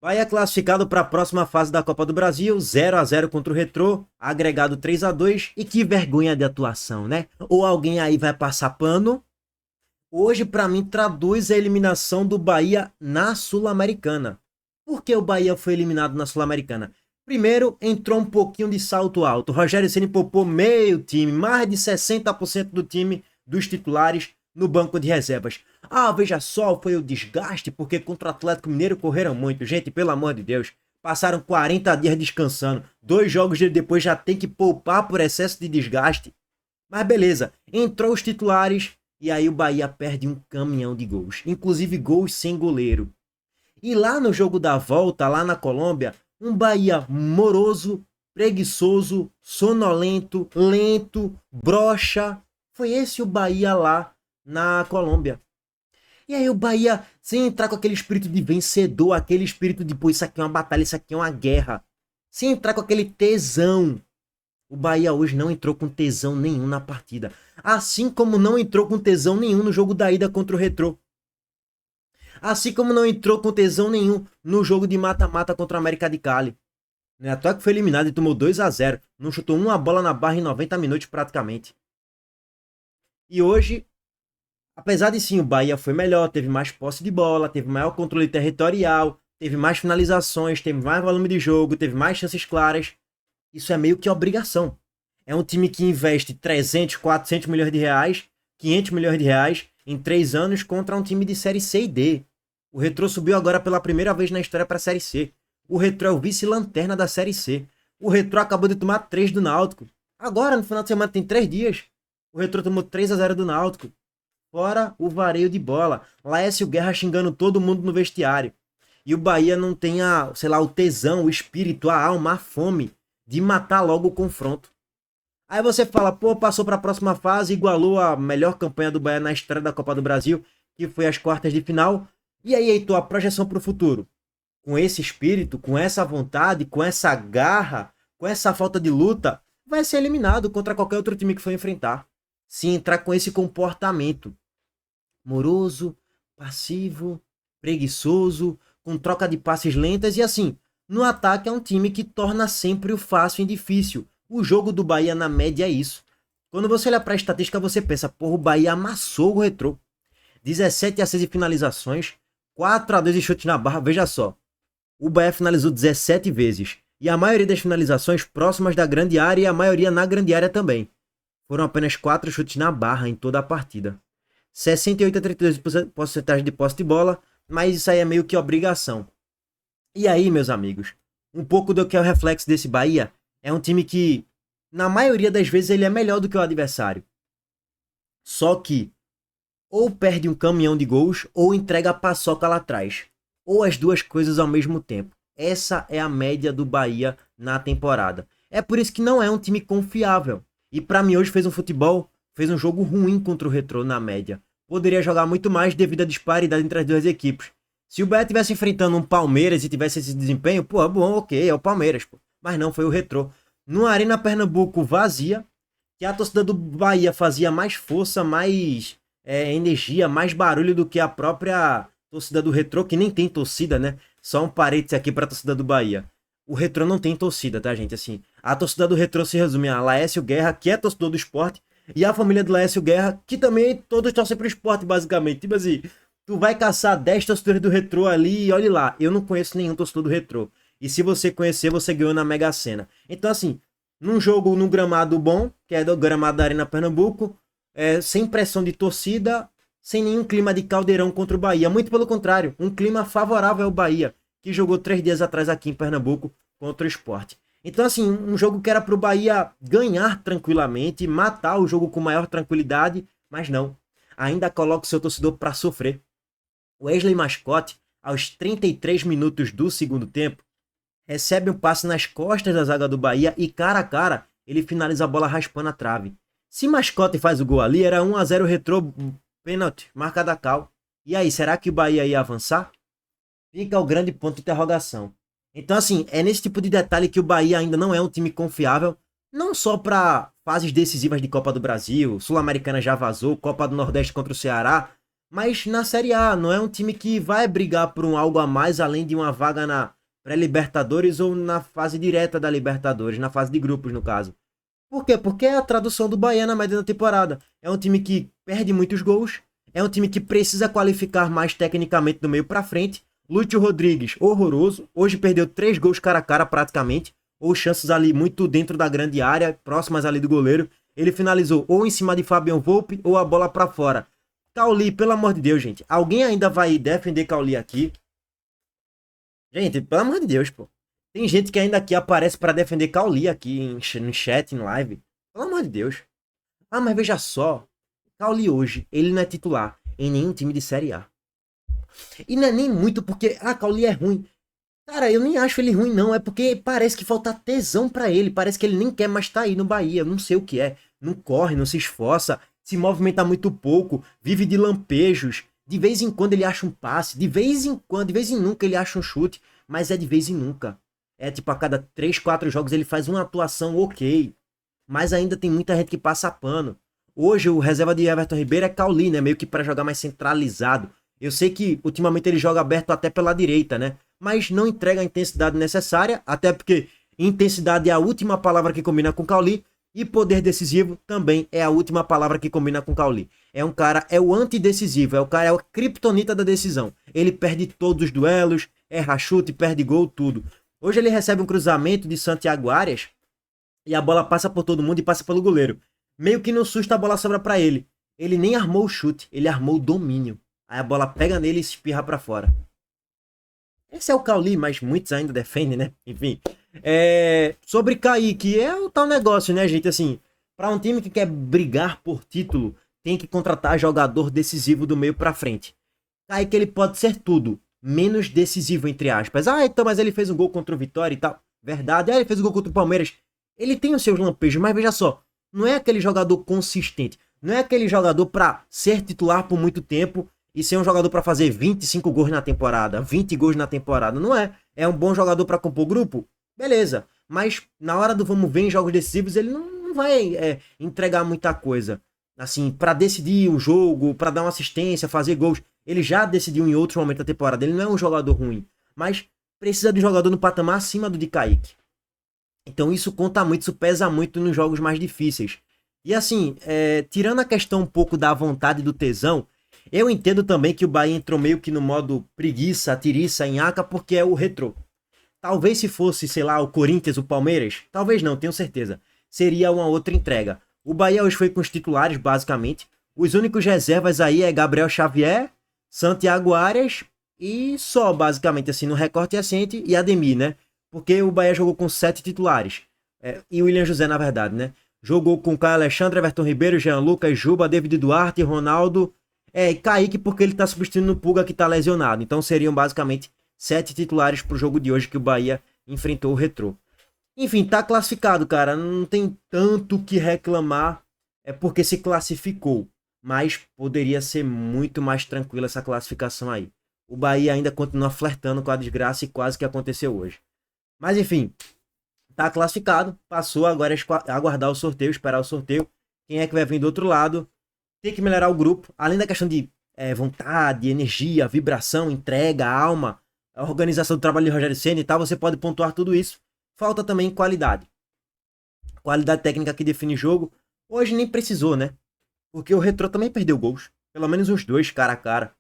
Bahia classificado para a próxima fase da Copa do Brasil, 0-0 contra o Retrô, agregado 3-2 e que vergonha de atuação, né? Ou alguém aí vai passar pano? Hoje, para mim, traduz a eliminação do Bahia na Sul-Americana. Por que o Bahia foi eliminado na Sul-Americana? Primeiro, entrou um pouquinho de salto alto. O Rogério Ceni poupou meio time, mais de 60% do time dos titulares no banco de reservas. Ah, veja só, foi o desgaste, porque contra o Atlético Mineiro correram muito. Gente, pelo amor de Deus, passaram 40 dias descansando. 2 jogos depois já tem que poupar por excesso de desgaste. Mas beleza, entrou os titulares e aí o Bahia perde um caminhão de gols. Inclusive gols sem goleiro. E lá no jogo da volta, lá na Colômbia, um Bahia moroso, preguiçoso, sonolento, lento, broxa. Foi esse o Bahia lá na Colômbia. E aí o Bahia, sem entrar com aquele espírito de vencedor, aquele espírito de, pô, isso aqui é uma batalha, isso aqui é uma guerra. Sem entrar com aquele tesão. O Bahia hoje não entrou com tesão nenhum na partida. Assim como não entrou com tesão nenhum no jogo da ida contra o Retrô. Assim como não entrou com tesão nenhum no jogo de mata-mata contra o América de Cali. Não é à toa que foi eliminado e tomou 2-0. Não chutou uma bola na barra em 90 minutos praticamente. E hoje, apesar de sim, o Bahia foi melhor, teve mais posse de bola, teve maior controle territorial, teve mais finalizações, teve mais volume de jogo, teve mais chances claras. Isso é meio que obrigação. É um time que investe 300, 400 milhões de reais, 500 milhões de reais em 3 anos contra um time de Série C e D. O Retrô subiu agora pela primeira vez na história para a Série C. O Retrô é o vice-lanterna da Série C. O Retrô acabou de tomar 3 do Náutico. Agora, no final de semana, tem 3 dias. O Retrô tomou 3-0 do Náutico. Fora o vareio de bola. Laércio Guerra xingando todo mundo no vestiário. E o Bahia não tem o tesão, o espírito, a alma, a fome de matar logo o confronto. Aí você fala, pô, passou para a próxima fase, igualou a melhor campanha do Bahia na história da Copa do Brasil, que foi as quartas de final. E aí, Heitor, a projeção para o futuro? Com esse espírito, com essa vontade, com essa garra, com essa falta de luta, vai ser eliminado contra qualquer outro time que for enfrentar. Se entrar com esse comportamento moroso, passivo, preguiçoso, com troca de passes lentas e assim, no ataque é um time que torna sempre o fácil em difícil. O jogo do Bahia na média é isso. Quando você olha para a estatística, você pensa, porra, o Bahia amassou o Retrô. 17-6 finalizações, 4-2 em chute na barra, veja só. O Bahia finalizou 17 vezes. E a maioria das finalizações próximas da grande área e a maioria na grande área também. Foram apenas 4 chutes na barra em toda a partida. 68-32% porcentagem de posse de bola, mas isso aí é meio que obrigação. E aí, meus amigos, um pouco do que é o reflexo desse Bahia é um time que, na maioria das vezes, ele é melhor do que o adversário. Só que ou perde um caminhão de gols ou entrega a paçoca lá atrás. Ou as duas coisas ao mesmo tempo. Essa é a média do Bahia na temporada. É por isso que não é um time confiável. E para mim hoje fez um jogo ruim contra o Retrô na média. Poderia jogar muito mais devido à disparidade entre as duas equipes. Se o Bahia estivesse enfrentando um Palmeiras e tivesse esse desempenho, pô, bom, ok, é o Palmeiras, pô. Mas não, foi o Retrô. Numa Arena Pernambuco vazia, que a torcida do Bahia fazia mais força, mais energia, mais barulho do que a própria torcida do Retrô, que nem tem torcida, né? Só um parênteses aqui para a torcida do Bahia. O Retrô não tem torcida, tá, gente? Assim, a torcida do Retrô se resume a Laércio Guerra, que é torcedor do esporte, e a família do Laércio Guerra, que também todos torcem pro esporte, basicamente. Tipo assim, tu vai caçar 10 torcedores do Retrô ali e olha lá, eu não conheço nenhum torcedor do Retrô. E se você conhecer, você ganhou na Mega Sena. Então, assim, num jogo num gramado bom, que é do gramado da Arena Pernambuco, sem pressão de torcida, sem nenhum clima de caldeirão contra o Bahia. Muito pelo contrário, um clima favorável ao Bahia, que jogou 3 dias atrás aqui em Pernambuco contra o Sport. Então, assim, um jogo que era pro Bahia ganhar tranquilamente, matar o jogo com maior tranquilidade, mas não. Ainda coloca o seu torcedor para sofrer. O Wesley Mascote, aos 33 minutos do segundo tempo, recebe um passe nas costas da zaga do Bahia e cara a cara, ele finaliza a bola raspando a trave. Se Mascote faz o gol ali, era 1-0 Retrô, pênalti, marca da Cal. E aí, será que o Bahia ia avançar? Fica o grande ponto de interrogação. Então, assim, é nesse tipo de detalhe que o Bahia ainda não é um time confiável, não só para fases decisivas de Copa do Brasil, Sul-Americana já vazou, Copa do Nordeste contra o Ceará, Mas na Série A, não é um time que vai brigar por um algo a mais além de uma vaga na pré-Libertadores ou na fase direta da Libertadores, na fase de grupos, no caso. Por quê? Porque é a tradução do Bahia na média da temporada. É um time que perde muitos gols, é um time que precisa qualificar mais tecnicamente do meio pra frente. Lúcio Rodrigues, horroroso. Hoje perdeu 3 gols cara a cara praticamente, ou chances ali muito dentro da grande área, próximas ali do goleiro. Ele finalizou ou em cima de Fabian Volpe ou a bola pra fora. Cauli, pelo amor de Deus, gente. Alguém ainda vai defender Cauli aqui? Gente, pelo amor de Deus, pô. Tem gente que ainda aqui aparece pra defender Cauli aqui no chat, em live. Pelo amor de Deus. Ah, mas veja só. Cauli hoje, ele não é titular em nenhum time de Série A. E não é nem muito porque, Cauli é ruim. Cara, eu nem acho ele ruim, não. É porque parece que falta tesão pra ele. Parece que ele nem quer mais estar aí no Bahia. Eu não sei o que é. Não corre, não se esforça. Se movimenta muito pouco. Vive de lampejos. De vez em quando ele acha um passe. De vez em quando, de vez em nunca ele acha um chute. Mas é de vez em nunca. É tipo a cada 3, 4 jogos ele faz uma atuação ok. Mas ainda tem muita gente que passa pano. Hoje o reserva de Everton Ribeiro é Cauli, né? Meio que para jogar mais centralizado. Eu sei que ultimamente ele joga aberto até pela direita, né? Mas não entrega a intensidade necessária, até porque intensidade é a última palavra que combina com Cauli e poder decisivo também é a última palavra que combina com Cauli. É um cara, é o antidecisivo, é o criptonita da decisão. Ele perde todos os duelos, erra chute, perde gol, tudo. Hoje ele recebe um cruzamento de Santiago Arias e a bola passa por todo mundo e passa pelo goleiro. Meio que no susto a bola sobra para ele. Ele nem armou o chute, ele armou o domínio. Aí a bola pega nele e espirra para fora. Esse é o Cauli, mas muitos ainda defendem, né? Enfim. Sobre Kaique, é o tal negócio, né, gente? Assim, para um time que quer brigar por título, tem que contratar jogador decisivo do meio para frente. Kaique, ele pode ser tudo, menos decisivo, entre aspas. Então, mas ele fez um gol contra o Vitória e tal. Verdade, ele fez um gol contra o Palmeiras. Ele tem os seus lampejos, mas veja só, não é aquele jogador consistente. Não é aquele jogador para ser titular por muito tempo e ser um jogador para fazer 25 gols na temporada, 20 gols na temporada. Não é. É um bom jogador para compor grupo? Beleza. Mas na hora do vamos ver em jogos decisivos, ele não vai entregar muita coisa. Assim, para decidir um jogo, para dar uma assistência, fazer gols. Ele já decidiu em outros momentos da temporada. Ele não é um jogador ruim. Mas precisa de um jogador no patamar acima do de Kaique. Então isso conta muito, isso pesa muito nos jogos mais difíceis. E assim, tirando a questão um pouco da vontade e do tesão, eu entendo também que o Bahia entrou meio que no modo preguiça, tiriça, nhaca, porque é o retrô. Talvez se fosse, sei lá, o Corinthians, o Palmeiras, talvez não, tenho certeza, seria uma outra entrega. O Bahia hoje foi com os titulares, basicamente. Os únicos reservas aí é Gabriel Xavier, Santiago Arias e só, basicamente, assim, no recorte recente, e Ademir, né? Porque o Bahia jogou com 7 titulares. E o William José, na verdade, né? Jogou com Caio Alexandre, Everton Ribeiro, Jean Lucas, Juba, David Duarte, Ronaldo, e Kaique, porque ele tá substituindo o Puga, que tá lesionado. Então seriam basicamente 7 titulares pro jogo de hoje que o Bahia enfrentou o Retrô. Enfim, tá classificado, cara. Não tem tanto que reclamar. É porque se classificou. Mas poderia ser muito mais tranquila essa classificação aí. O Bahia ainda continua flertando com a desgraça e quase que aconteceu hoje. Mas enfim, tá classificado. Passou, agora é aguardar o sorteio, esperar o sorteio. Quem é que vai vir do outro lado? Tem que melhorar o grupo. Além da questão de vontade, energia, vibração, entrega, alma, a organização do trabalho de Rogério Ceni e tal, você pode pontuar tudo isso. Falta também qualidade. Qualidade técnica que define jogo. Hoje nem precisou, né? Porque o Retrô também perdeu gols. Pelo menos uns 2 cara a cara.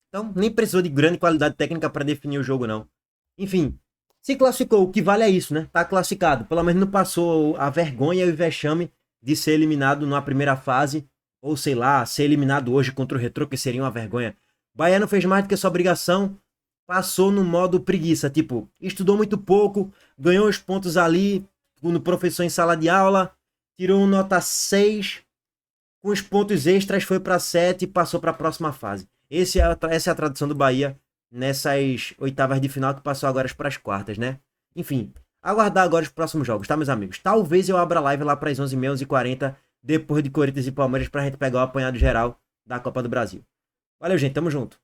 Então nem precisou de grande qualidade técnica para definir o jogo, não. Enfim, se classificou. O que vale é isso, né? Tá classificado. Pelo menos não passou a vergonha e o vexame de ser eliminado na primeira fase. Ou sei lá, ser eliminado hoje contra o Retrô, que seria uma vergonha. O Bahia não fez mais do que sua obrigação. Passou no modo preguiça. Tipo, estudou muito pouco. Ganhou os pontos ali no professor em sala de aula. Tirou nota 6. Com os pontos extras foi para 7 e passou para a próxima fase. Essa é a tradução do Bahia nessas oitavas de final que passou agora para as quartas, né? Enfim, aguardar agora os próximos jogos, tá, meus amigos? Talvez eu abra live lá para as 11h30, 11h40, depois de Corinthians e Palmeiras, pra gente pegar o apanhado geral da Copa do Brasil. Valeu, gente, tamo junto.